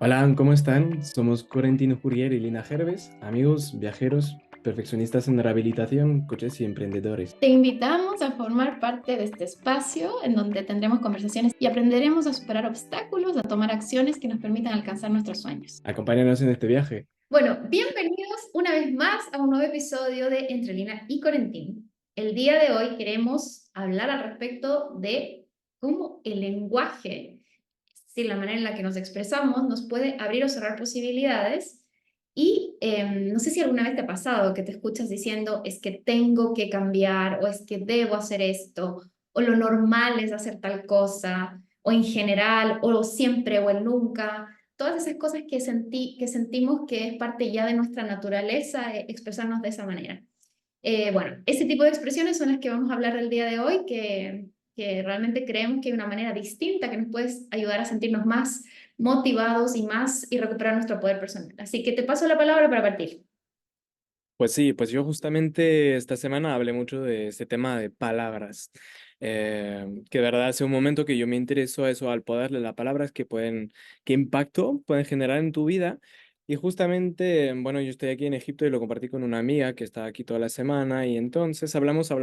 Hola, ¿cómo están? Somos Corentino Jurrier y Lina Gerves, amigos, viajeros, perfeccionistas en rehabilitación, coches y emprendedores. Te invitamos a formar parte de este espacio en donde tendremos conversaciones y aprenderemos a superar obstáculos, a tomar acciones que nos permitan alcanzar nuestros sueños. Acompáñanos en este viaje. Bueno, bienvenidos una vez más a un nuevo episodio de Entre Lina y Corentín. El día de hoy queremos hablar al respecto de cómo el lenguaje, si la manera en la que nos expresamos, nos puede abrir o cerrar posibilidades. Y no sé si alguna vez te ha pasado que te escuchas diciendo es que tengo que cambiar o es que debo hacer esto o lo normal es hacer tal cosa o en general o siempre o el nunca. Todas esas cosas que sentimos que es parte ya de nuestra naturaleza expresarnos de esa manera. Bueno, ese tipo de expresiones son las que vamos a hablar del día de hoy, que realmente creemos que hay una manera distinta que nos puede ayudar a sentirnos más motivados y recuperar nuestro poder personal. Así que te paso la palabra para partir. Pues sí, pues yo justamente esta semana hablé mucho de este tema de palabras, que de verdad hace un momento que yo me interesó a eso, al poder de las palabras que pueden, qué impacto pueden generar en tu vida. Y justamente, bueno, yo estoy aquí en Egipto y lo compartí con una amiga que está aquí toda la semana y entonces hablamos. En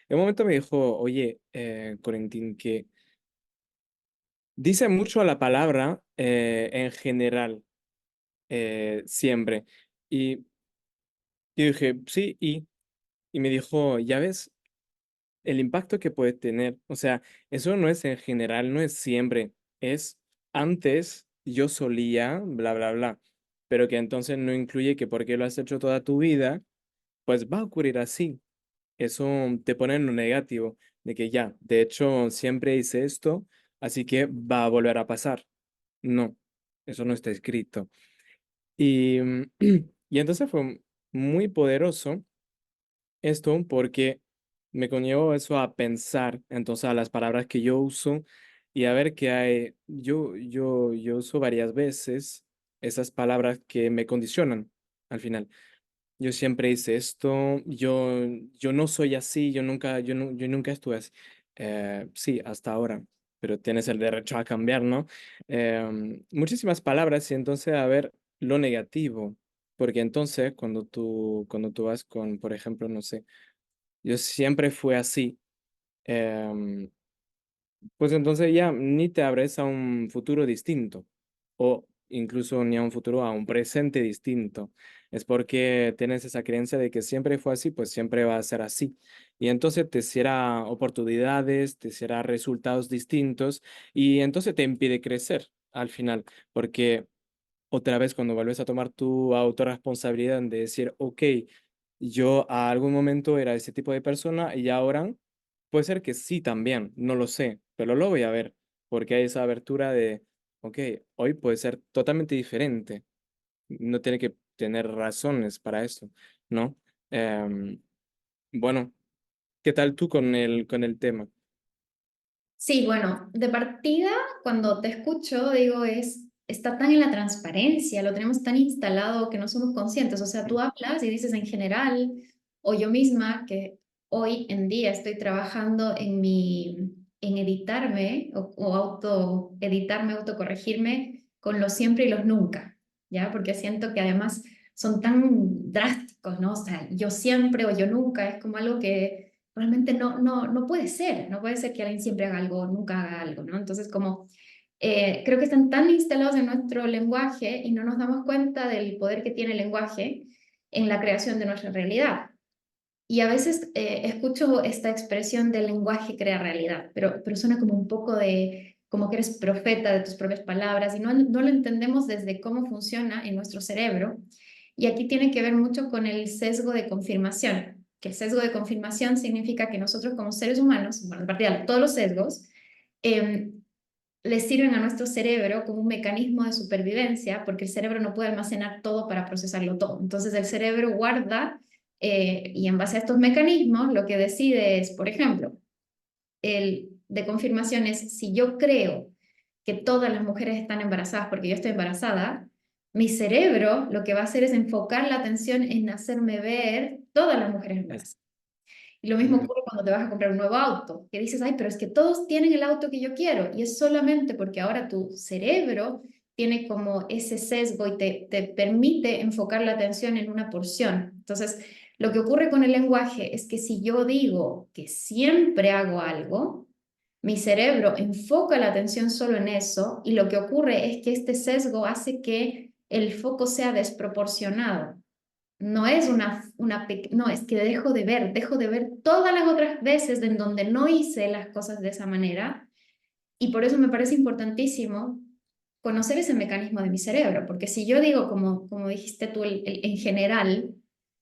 un momento me dijo, oye, Corentín, que dice mucho la palabra en general, siempre. Y yo dije, sí, y me dijo, ya ves, el impacto que puede tener. O sea, eso no es en general, no es siempre. Es antes yo solía, bla, bla, bla. Pero que entonces no incluye que porque lo has hecho toda tu vida, pues va a ocurrir así. Eso te pone en lo negativo, de que ya, de hecho, siempre hice esto, así que va a volver a pasar. No, eso no está escrito. Y, y entonces fue muy poderoso esto porque me conllevó eso a pensar entonces a las palabras que yo uso y a ver qué hay. Yo uso varias veces esas palabras que me condicionan al final. Yo siempre hice esto, yo no soy así, yo nunca estuve así. Sí, hasta ahora, pero tienes el derecho a cambiar, ¿no? Muchísimas palabras y entonces a ver lo negativo, porque entonces cuando tú vas con, por ejemplo, no sé, yo siempre fui así, em, pues entonces ya ni te abres a un futuro distinto o incluso ni a un futuro, a un presente distinto. Es porque tienes esa creencia de que siempre fue así, pues siempre va a ser así. Y entonces te cierra oportunidades, te cierra resultados distintos y entonces te impide crecer al final, porque otra vez cuando vuelves a tomar tu autorresponsabilidad de decir, ok, yo a algún momento era ese tipo de persona y ahora puede ser que sí también, no lo sé, pero lo voy a ver, porque hay esa abertura de, ok, hoy puede ser totalmente diferente, no tiene que tener razones para eso, ¿no? Em, bueno, ¿qué tal tú con el tema? Sí, bueno, de partida, cuando te escucho, digo, está tan en la transparencia, lo tenemos tan instalado que no somos conscientes. O sea, tú hablas y dices en general, o yo misma, que hoy en día estoy trabajando en editarme o auto-editarme, autocorregirme con los siempre y los nunca, ¿ya? Porque siento que además son tan drásticos, ¿no? O sea, yo siempre o yo nunca es como algo que realmente no puede ser, no puede ser que alguien siempre haga algo, nunca haga algo, ¿no? Entonces, como creo que están tan instalados en nuestro lenguaje y no nos damos cuenta del poder que tiene el lenguaje en la creación de nuestra realidad. Y a veces escucho esta expresión del lenguaje crea realidad, pero suena como un poco de como que eres profeta de tus propias palabras y no lo entendemos desde cómo funciona en nuestro cerebro. Y aquí tiene que ver mucho con el sesgo de confirmación, que el sesgo de confirmación significa que nosotros como seres humanos, bueno, de partida todos los sesgos, eh, le sirven a nuestro cerebro como un mecanismo de supervivencia, porque el cerebro no puede almacenar todo para procesarlo todo. Entonces el cerebro guarda y en base a estos mecanismos lo que decide es, por ejemplo, el de confirmación es si yo creo que todas las mujeres están embarazadas porque yo estoy embarazada, mi cerebro lo que va a hacer es enfocar la atención en hacerme ver todas las mujeres Es- embarazadas. Y lo mismo mm, ocurre cuando te vas a comprar un nuevo auto, que dices, ay, pero es que todos tienen el auto que yo quiero. Y es solamente porque ahora tu cerebro tiene como ese sesgo y te permite enfocar la atención en una porción. Entonces, lo que ocurre con el lenguaje es que si yo digo que siempre hago algo, mi cerebro enfoca la atención solo en eso y lo que ocurre es que este sesgo hace que el foco sea desproporcionado. No es no, es que dejo de ver todas las otras veces en donde no hice las cosas de esa manera y por eso me parece importantísimo conocer ese mecanismo de mi cerebro, porque si yo digo, como dijiste tú, en general,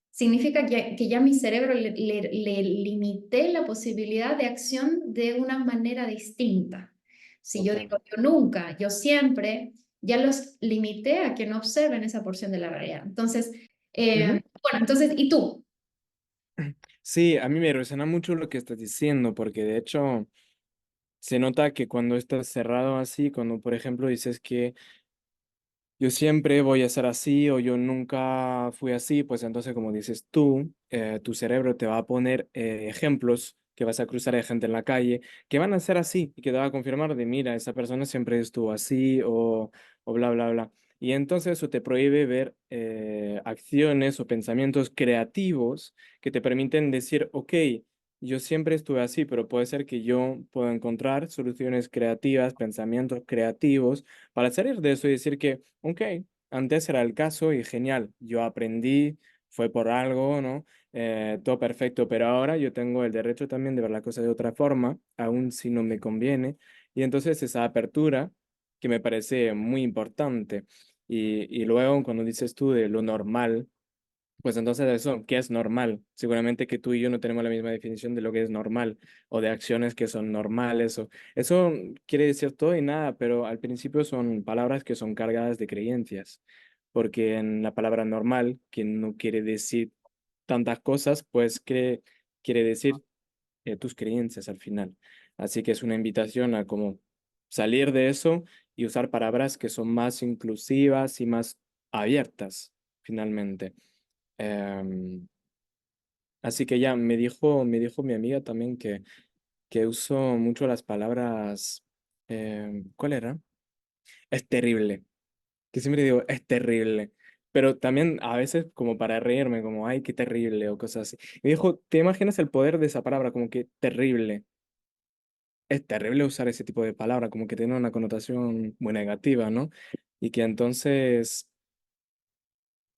significa que ya mi cerebro le limité la posibilidad de acción de una manera distinta. Si yo Total. digo yo nunca, yo siempre, ya los limité a que no observen esa porción de la realidad. Entonces, Ujú. bueno, entonces, ¿y tú? Sí, a mí me resuena mucho lo que estás diciendo, porque de hecho se nota que cuando estás cerrado así, cuando por ejemplo dices que yo siempre voy a ser así o yo nunca fui así, pues entonces como dices tú, tu cerebro te va a poner ejemplos que vas a cruzar de gente en la calle que van a ser así y que te va a confirmar de, mira, esa persona siempre estuvo así o bla, bla, bla. Y entonces eso te prohíbe ver acciones o pensamientos creativos que te permiten decir, ok, yo siempre estuve así, pero puede ser que yo pueda encontrar soluciones creativas, pensamientos creativos para salir de eso y decir que, ok, antes era el caso y genial, yo aprendí, fue por algo, ¿no? Todo perfecto, pero ahora yo tengo el derecho también de ver la cosa de otra forma, aun si no me conviene. Y entonces esa apertura que me parece muy importante. Y luego cuando dices tú de lo normal, pues entonces eso, ¿qué es normal? Seguramente que tú y yo no tenemos la misma definición de lo que es normal o de acciones que son normales. O eso quiere decir todo y nada, pero al principio son palabras que son cargadas de creencias, porque en la palabra normal, que no quiere decir tantas cosas, pues quiere decir tus creencias al final. Así que es una invitación a como salir de eso y usar palabras que son más inclusivas y más abiertas, finalmente. Em, Así que ya me dijo mi amiga también que uso mucho las palabras, ¿cuál era? Es terrible, que siempre digo, es terrible, pero también a veces como para reírme, como, ay, qué terrible o cosas así. Me dijo, ¿te imaginas el poder de esa palabra? Como que terrible. Es terrible usar ese tipo de palabra, como que tiene una connotación muy negativa, ¿no? Y que entonces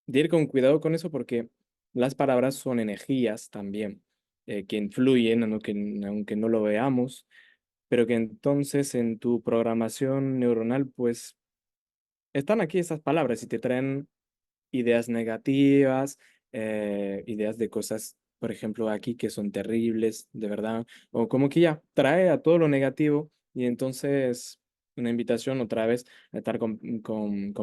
de ir con cuidado con eso porque las palabras son energías también que influyen, aunque no lo veamos, pero que entonces en tu programación neuronal pues están aquí esas palabras y te traen ideas negativas, ideas de cosas, por ejemplo, aquí que son terribles, de verdad, o como que ya trae a todo lo negativo y entonces una invitación otra vez a estar con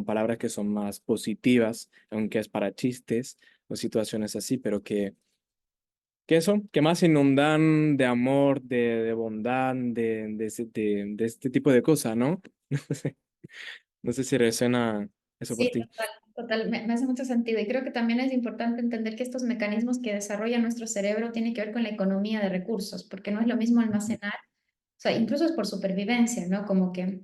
palabras que son más positivas, aunque es para chistes o situaciones así, pero que eso, que más inundan de amor, de bondad, de este tipo de cosas, ¿no? No sé, no sé si resuena eso por Sí, ti. total, total, me hace mucho sentido y creo que también es importante entender que estos mecanismos que desarrolla nuestro cerebro tienen que ver con la economía de recursos, porque no es lo mismo almacenar, o sea, incluso es por supervivencia, ¿no? Como que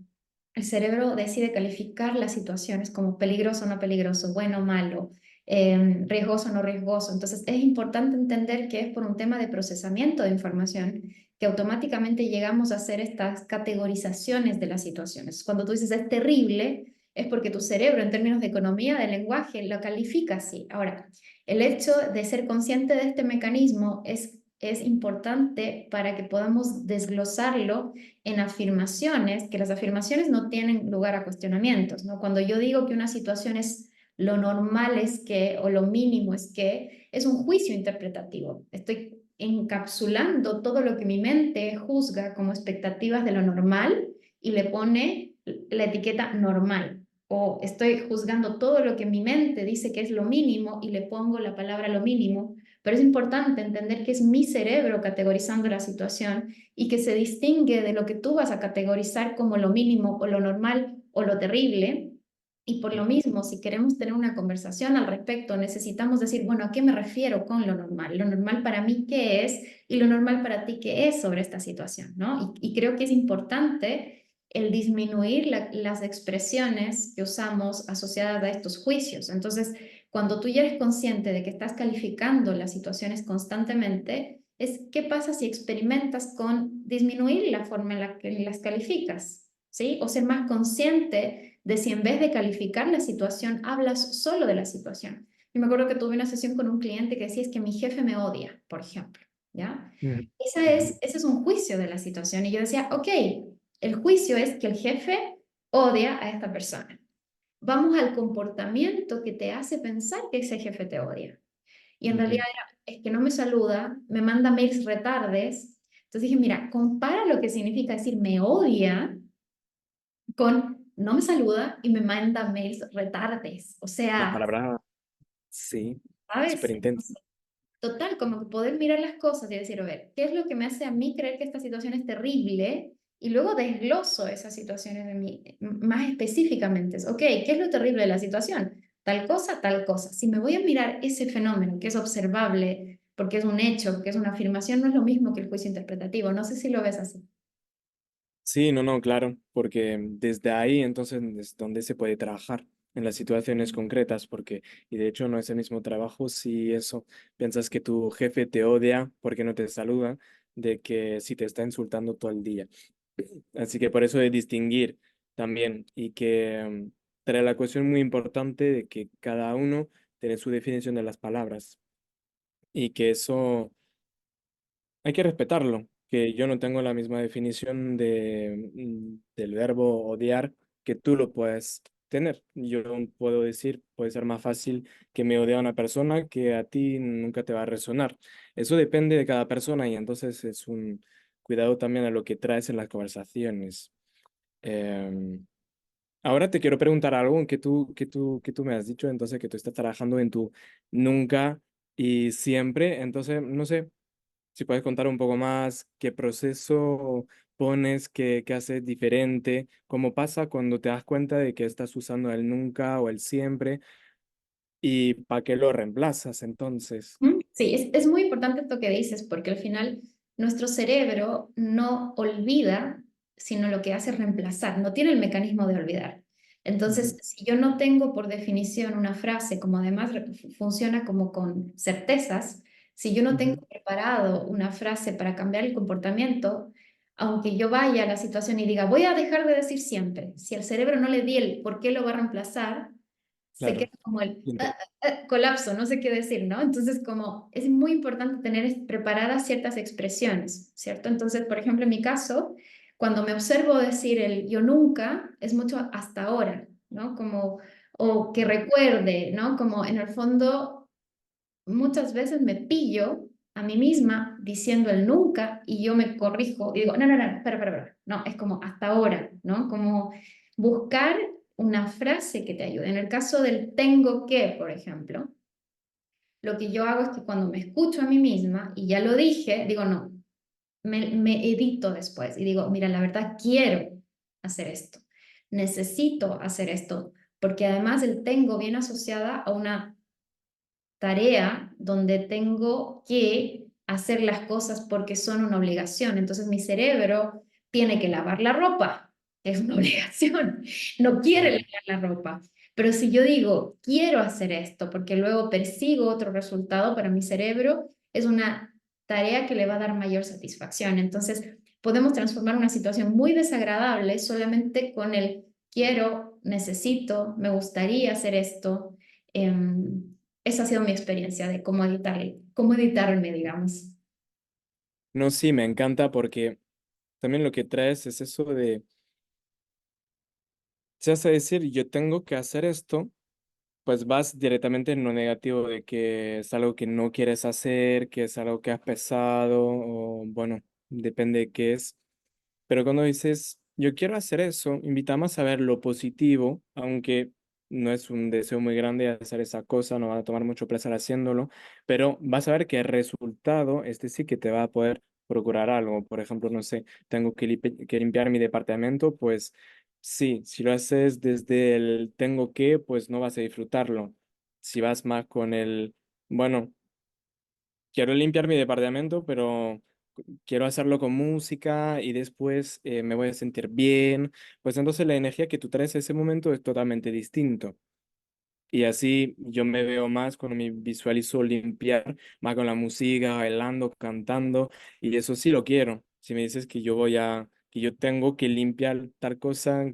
el cerebro decide calificar las situaciones como peligroso o no peligroso, bueno o malo, riesgoso o no riesgoso. Entonces, es importante entender que es por un tema de procesamiento de información que automáticamente llegamos a hacer estas categorizaciones de las situaciones. Cuando tú dices es terrible, es porque tu cerebro, en términos de economía del lenguaje, lo califica así. Ahora, el hecho de ser consciente de este mecanismo es importante para que podamos desglosarlo en afirmaciones, que las afirmaciones no tienen lugar a cuestionamientos, ¿no? Cuando yo digo que una situación es lo normal es que, o lo mínimo es que, es un juicio interpretativo. Estoy encapsulando todo lo que mi mente juzga como expectativas de lo normal y le pone la etiqueta normal. O estoy juzgando todo lo que mi mente dice que es lo mínimo y le pongo la palabra lo mínimo. Pero es importante entender que es mi cerebro categorizando la situación y que se distingue de lo que tú vas a categorizar como lo mínimo o lo normal o lo terrible. Y por lo mismo, si queremos tener una conversación al respecto, necesitamos decir, bueno, ¿a qué me refiero con lo normal? Lo normal para mí, ¿qué es? Y lo normal para ti, ¿qué es sobre esta situación? ¿No? Y creo que es importante el disminuir las expresiones que usamos asociadas a estos juicios. Entonces, cuando tú ya eres consciente de que estás calificando las situaciones constantemente, es qué pasa si experimentas con disminuir la forma en la que las calificas, ¿sí? O ser más consciente de si en vez de calificar la situación, hablas solo de la situación. Yo me acuerdo que tuve una sesión con un cliente que decía es que mi jefe me odia, por ejemplo, ¿ya? Ujú, Ese es un juicio de la situación. Y yo decía, ok, el juicio es que el jefe odia a esta persona. Vamos al comportamiento que te hace pensar que ese jefe te odia. Y en realidad ujú. es que no me saluda, me manda mails retardes. Entonces dije, mira, compara lo que significa decir me odia con no me saluda y me manda mails retardes. O La sea, palabra, sí, súper ¿sabes? intensa. Total, como que poder mirar las cosas y decir, a ver, ¿qué es lo que me hace a mí creer que esta situación es terrible? Y luego desgloso esas situaciones de mí más específicamente. Ok, ¿qué es lo terrible de la situación? Tal cosa, tal cosa. Si me voy a mirar ese fenómeno que es observable, porque es un hecho, que es una afirmación, no es lo mismo que el juicio interpretativo. No sé si lo ves así. Sí, no, no, claro, porque desde ahí entonces es donde se puede trabajar en las situaciones concretas, porque, y de hecho no es el mismo trabajo si eso, piensas que tu jefe te odia porque no te saluda, de que si te está insultando todo el día. Así que por eso de distinguir también y que trae la cuestión muy importante de que cada uno tiene su definición de las palabras y que eso hay que respetarlo, que yo no tengo la misma definición del verbo odiar que tú lo puedes tener. Yo puedo decir, puede ser más fácil que me odie a una persona que a ti nunca te va a resonar. Eso depende de cada persona y entonces es un cuidado también a lo que traes en las conversaciones. Em, Ahora te quiero preguntar algo que tú me has dicho, entonces que tú estás trabajando en tu nunca y siempre, entonces no sé. Si puedes contar un poco más, qué proceso pones, qué haces diferente, cómo pasa cuando te das cuenta de que estás usando el nunca o el siempre y para qué lo reemplazas entonces. Sí, es muy importante esto que dices, porque al final nuestro cerebro no olvida, sino lo que hace es reemplazar, no tiene el mecanismo de olvidar. Entonces, Ujú, si yo no tengo por definición una frase, como además funciona como con certezas, si yo no tengo ujú, preparado una frase para cambiar el comportamiento, aunque yo vaya a la situación y diga, voy a dejar de decir siempre, si al cerebro no le di el por qué lo va a reemplazar, se queda claro. como el Entiendo. colapso, no sé qué decir, ¿no? Entonces, como es muy importante tener preparadas ciertas expresiones, ¿cierto? Entonces, por ejemplo, en mi caso, cuando me observo decir el yo nunca, es mucho hasta ahora, ¿no? Como, o que recuerde, ¿no? Como en el fondo, muchas veces me pillo a mí misma diciendo el nunca y yo me corrijo y digo, no, no, no, espera, no, es como hasta ahora, ¿no? Como buscar una frase que te ayude. En el caso del tengo que, por ejemplo, lo que yo hago es que cuando me escucho a mí misma y ya lo dije, digo, no, me edito después y digo, mira, la verdad quiero hacer esto, necesito hacer esto, porque además el tengo viene asociada a una tarea donde tengo que hacer las cosas porque son una obligación. Entonces mi cerebro tiene que lavar la ropa, que es una obligación. No quiere Claro. lavar la ropa. Pero si yo digo, quiero hacer esto porque luego persigo otro resultado para mi cerebro, es una tarea que le va a dar mayor satisfacción. Entonces podemos transformar una situación muy desagradable solamente con el quiero, necesito, me gustaría hacer esto. Esa ha sido mi experiencia de cómo editarme, digamos. No, sí, me encanta porque también lo que traes es eso de, se hace decir, yo tengo que hacer esto, pues vas directamente en lo negativo de que es algo que no quieres hacer, que es algo que has pesado, o bueno, depende de qué es. Pero cuando dices, yo quiero hacer eso, invitamos a ver lo positivo, aunque no es un deseo muy grande hacer esa cosa, no va a tomar mucho placer haciéndolo, pero vas a ver que el resultado, este sí que te va a poder procurar algo. Por ejemplo, no sé, tengo que limpiar mi departamento, pues sí, si lo haces desde el tengo que, pues no vas a disfrutarlo. Si vas más con el, bueno, quiero limpiar mi departamento, pero quiero hacerlo con música y después me voy a sentir bien, pues entonces la energía que tú traes a ese momento es totalmente distinto. Y así yo me veo más cuando me visualizo limpiar, más con la música, bailando, cantando, y eso sí lo quiero. Si me dices que que yo tengo que limpiar tal cosa,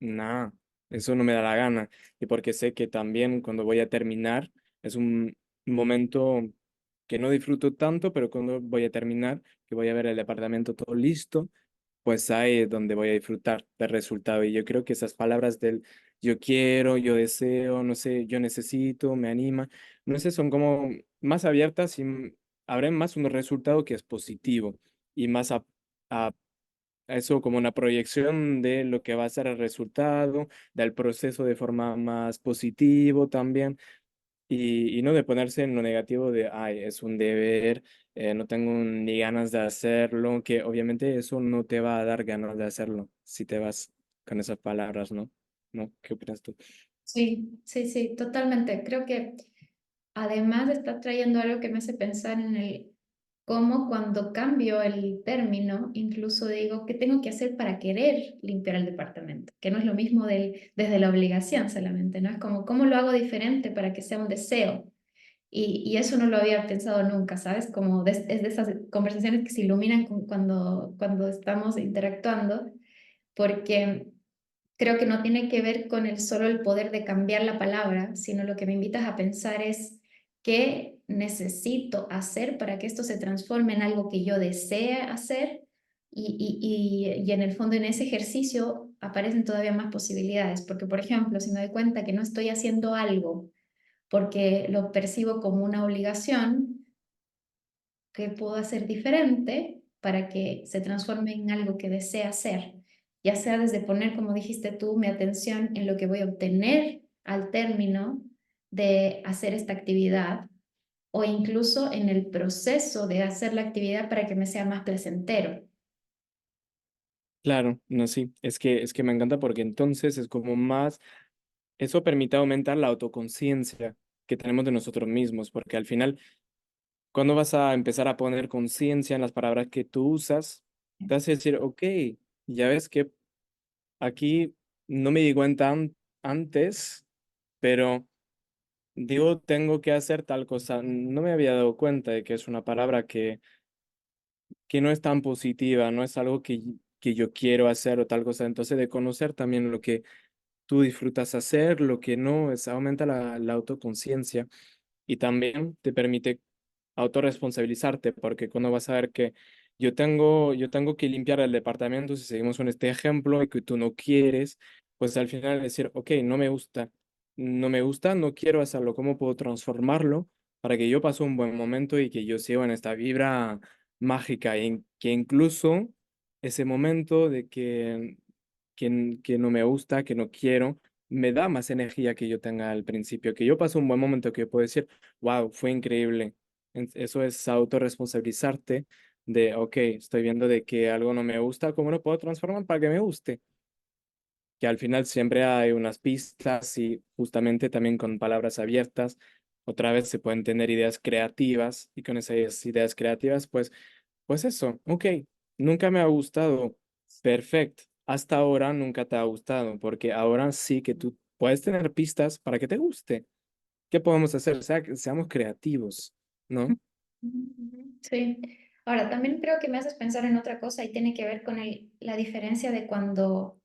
nada, eso no me da la gana. Y porque sé que también cuando voy a terminar es un momento que no disfruto tanto, pero cuando voy a terminar, que voy a ver el departamento todo listo, pues ahí es donde voy a disfrutar del resultado. Y yo creo que esas palabras del yo quiero, yo deseo, no sé, yo necesito, me anima, no sé, son como más abiertas y habrá más un resultado que es positivo y más a eso como una proyección de lo que va a ser el resultado, del proceso de forma más positivo también, y no de ponerse en lo negativo de, ay, es un deber, no tengo ni ganas de hacerlo, que obviamente eso no te va a dar ganas de hacerlo si te vas con esas palabras, ¿no? ¿No? ¿Qué opinas tú? Sí, sí, sí, totalmente. Creo que además está trayendo algo que me hace pensar en el cómo cuando cambio el término, incluso digo, ¿qué tengo que hacer para querer limpiar el departamento? Que no es lo mismo desde la obligación solamente, ¿no? Es como, ¿cómo lo hago diferente para que sea un deseo? Y eso no lo había pensado nunca, ¿sabes? Como es de esas conversaciones que se iluminan cuando estamos interactuando, porque creo que no tiene que ver con solo el poder de cambiar la palabra, sino lo que me invitas a pensar es qué necesito hacer para que esto se transforme en algo que yo desee hacer y en el fondo en ese ejercicio aparecen todavía más posibilidades, porque por ejemplo, si me doy cuenta que no estoy haciendo algo porque lo percibo como una obligación, ¿qué puedo hacer diferente para que se transforme en algo que desea hacer? Ya sea desde poner, como dijiste tú, mi atención en lo que voy a obtener al término de hacer esta actividad o incluso en el proceso de hacer la actividad para que me sea más placentero. Claro, no, sí, es que me encanta porque entonces es como más, eso permite aumentar la autoconciencia que tenemos de nosotros mismos, porque al final cuando vas a empezar a poner conciencia en las palabras que tú usas, te hace decir, ok, ya ves que aquí no me di cuenta antes, pero digo, tengo que hacer tal cosa. No me había dado cuenta de que es una palabra que no es tan positiva, no es algo que yo quiero hacer o tal cosa. Entonces, de conocer también lo que tú disfrutas hacer, lo que no, es aumenta la autoconciencia y también te permite autorresponsabilizarte, porque cuando vas a ver que yo tengo que limpiar el departamento, si seguimos con este ejemplo y que tú no quieres, pues al final decir, ok, no me gusta, no quiero hacerlo, ¿cómo puedo transformarlo para que yo pase un buen momento y que yo siga en esta vibra mágica y que incluso ese momento de que no me gusta, que no quiero, me da más energía que yo tenga al principio, que yo paso un buen momento que puedo decir, wow, fue increíble. Eso es autorresponsabilizarte de, ok, estoy viendo de que algo no me gusta, ¿cómo lo puedo transformar para que me guste? Que al final siempre hay unas pistas y justamente también con palabras abiertas, otra vez se pueden tener ideas creativas y con esas ideas creativas, pues eso, ok, nunca me ha gustado, perfecto, hasta ahora nunca te ha gustado, porque ahora sí que tú puedes tener pistas para que te guste. ¿Qué podemos hacer? O sea, que seamos creativos, ¿no? Ujú. Sí. Ahora, también creo que me haces pensar en otra cosa y tiene que ver con la diferencia de cuando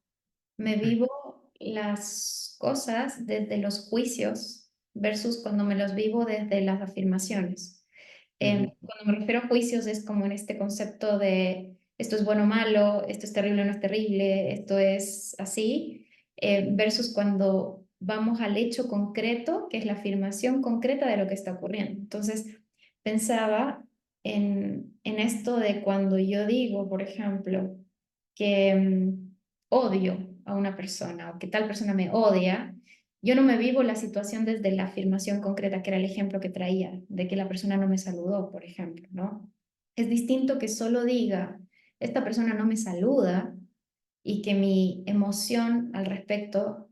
me vivo las cosas desde los juicios versus cuando me los vivo desde las afirmaciones. Ujú. Cuando me refiero a juicios es como en este concepto de esto es bueno o malo, esto es terrible o no es terrible, esto es así, versus cuando vamos al hecho concreto, que es la afirmación concreta de lo que está ocurriendo. Entonces, pensaba en esto de cuando yo digo, por ejemplo, que odio a una persona o que tal persona me odia, yo no me vivo la situación desde la afirmación concreta, que era el ejemplo que traía, de que la persona no me saludó, por ejemplo, ¿no? Es distinto que solo diga, esta persona no me saluda y que mi emoción al respecto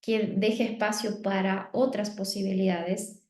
que deje espacio para otras posibilidades.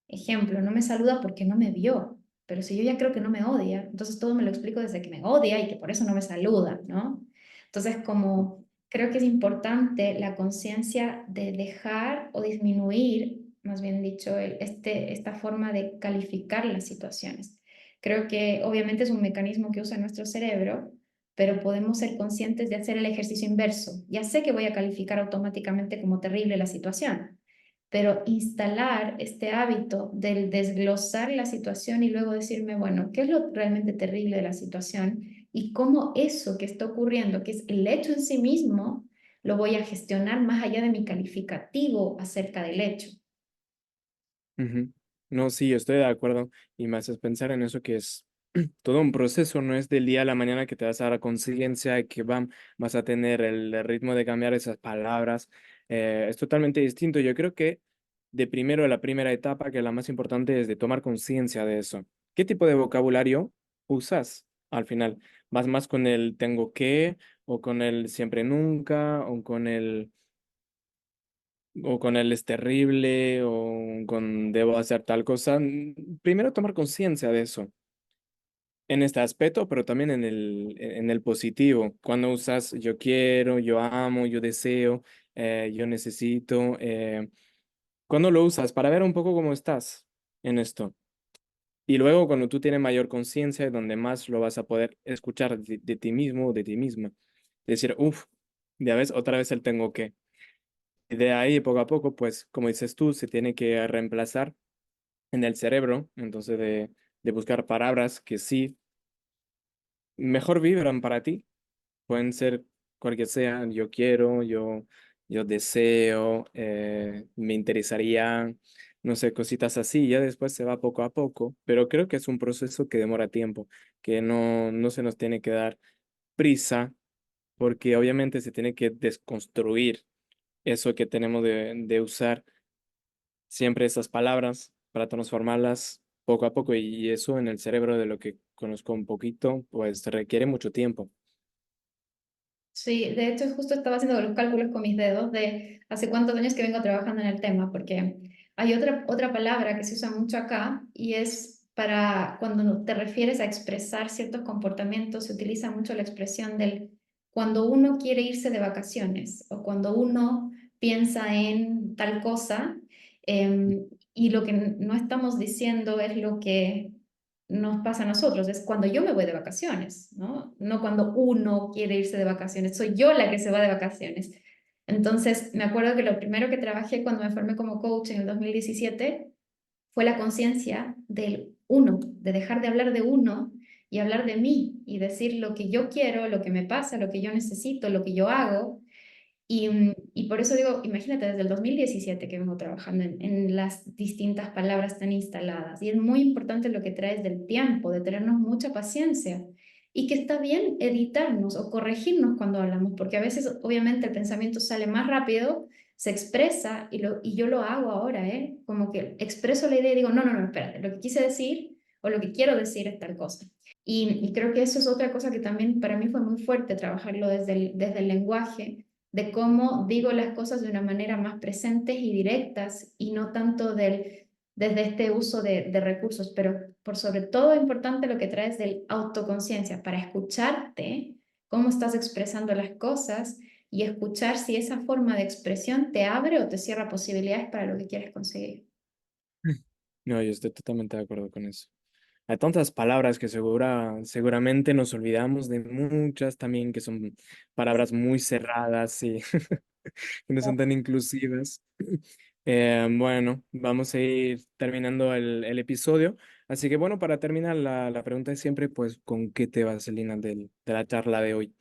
Ejemplo, no me saluda porque no me vio. pero si yo ya creo que no me odia, entonces todo me lo explico desde que me odia y que por eso no me saluda, ¿no? Entonces, como creo que es importante la conciencia de dejar o disminuir, más bien dicho, esta forma de calificar las situaciones. Creo que obviamente es un mecanismo que usa nuestro cerebro, pero podemos ser conscientes de hacer el ejercicio inverso. Ya sé que voy a calificar automáticamente como terrible la situación, pero instalar este hábito del desglosar la situación y luego decirme, bueno, ¿qué es lo realmente terrible de la situación? Y cómo eso que está ocurriendo, que es el hecho en sí mismo, lo voy a gestionar más allá de mi calificativo acerca del hecho. Ujú. No, sí, estoy de acuerdo y me haces pensar en eso que es todo un proceso, no es del día a la mañana que te vas a dar conciencia de que vas a tener el ritmo de cambiar esas palabras. Es totalmente distinto. Yo creo que de primero, la primera etapa, que es la más importante, es de tomar conciencia de eso. ¿Qué tipo de vocabulario usas al final? ¿Vas más con el tengo que, o con el siempre nunca, o con el es terrible, o con debo hacer tal cosa? Primero tomar conciencia de eso en este aspecto, pero también en el positivo. Cuando usas yo quiero, yo amo, yo deseo, yo necesito, ¿cuándo lo usas? Para ver un poco cómo estás en esto. Y luego cuando tú tienes mayor conciencia, es donde más lo vas a poder escuchar de ti mismo o de ti misma. Decir, uff, ya ves, otra vez el tengo que. Y de ahí, poco a poco, pues, como dices tú, se tiene que reemplazar en el cerebro, entonces de buscar palabras que sí mejor vibran para ti. Pueden ser cualquier sea, yo quiero, yo deseo, me interesaría, no sé, cositas así. Ya después se va poco a poco, pero creo que es un proceso que demora tiempo, que no se nos tiene que dar prisa, porque obviamente se tiene que desconstruir eso que tenemos de usar siempre esas palabras para transformarlas poco a poco, y eso en el cerebro, de lo que conozco un poquito, pues requiere mucho tiempo. Sí, de hecho justo estaba haciendo los cálculos con mis dedos de hace cuántos años que vengo trabajando en el tema, porque hay otra palabra que se usa mucho acá y es para cuando te refieres a expresar ciertos comportamientos, se utiliza mucho la expresión del cuando uno quiere irse de vacaciones o cuando uno piensa en tal cosa, y lo que no estamos diciendo es lo que nos pasa a nosotros, es cuando yo me voy de vacaciones, ¿no? No cuando uno quiere irse de vacaciones, soy yo la que se va de vacaciones. Entonces, me acuerdo que lo primero que trabajé cuando me formé como coach en el 2017 fue la conciencia del uno, de dejar de hablar de uno y hablar de mí y decir lo que yo quiero, lo que me pasa, lo que yo necesito, lo que yo hago y por eso digo, imagínate, desde el 2017 que vengo trabajando en las distintas palabras tan instaladas. Y es muy importante lo que traes del tiempo, de tenernos mucha paciencia. Y que está bien editarnos o corregirnos cuando hablamos, porque a veces obviamente el pensamiento sale más rápido, se expresa y yo lo hago ahora, ¿eh? Como que expreso la idea y digo, no, no, no, espérate, lo que quise decir o lo que quiero decir es tal cosa. Y creo que eso es otra cosa que también para mí fue muy fuerte trabajarlo desde el lenguaje de cómo digo las cosas de una manera más presentes y directas y no tanto desde este uso de recursos, pero por sobre todo es importante lo que traes del autoconciencia para escucharte, cómo estás expresando las cosas y escuchar si esa forma de expresión te abre o te cierra posibilidades para lo que quieres conseguir. No, yo estoy totalmente de acuerdo con eso. Hay tantas palabras que seguramente nos olvidamos de muchas también, que son palabras muy cerradas y que no son tan inclusivas. Bueno, vamos a ir terminando el episodio. Así que bueno, para terminar, la pregunta es siempre, pues, ¿con qué te vas, Elina, de la charla de hoy?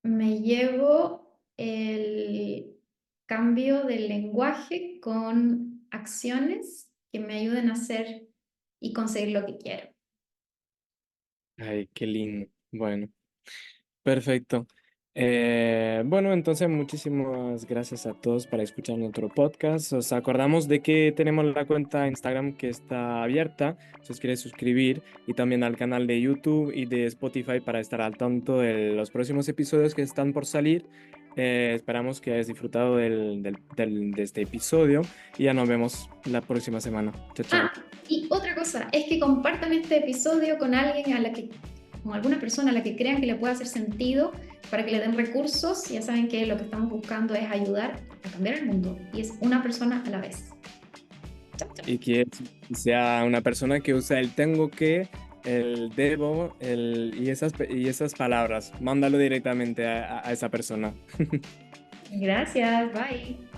Me llevo el cambio del lenguaje con acciones que me ayuden a hacer y conseguir lo que quiero. Ay, qué lindo. Bueno. Perfecto. Bueno, entonces muchísimas gracias a todos para escuchar nuestro podcast. Os acordamos de que tenemos la cuenta Instagram que está abierta, si os queréis suscribir, y también al canal de YouTube y de Spotify para estar al tanto de los próximos episodios que están por salir. Esperamos que hayáis disfrutado de este episodio y ya nos vemos la próxima semana. Chao, Ah, chao. Y otra cosa es que compartan este episodio con alguien con alguna persona a la que crean que le pueda hacer sentido para que le den recursos. Ya saben que lo que estamos buscando es ayudar a cambiar el mundo y es una persona a la vez. Chao, chao. Y que sea una persona que usa el tengo que, el debo, y esas palabras. Mándalo directamente a esa persona. Gracias, bye.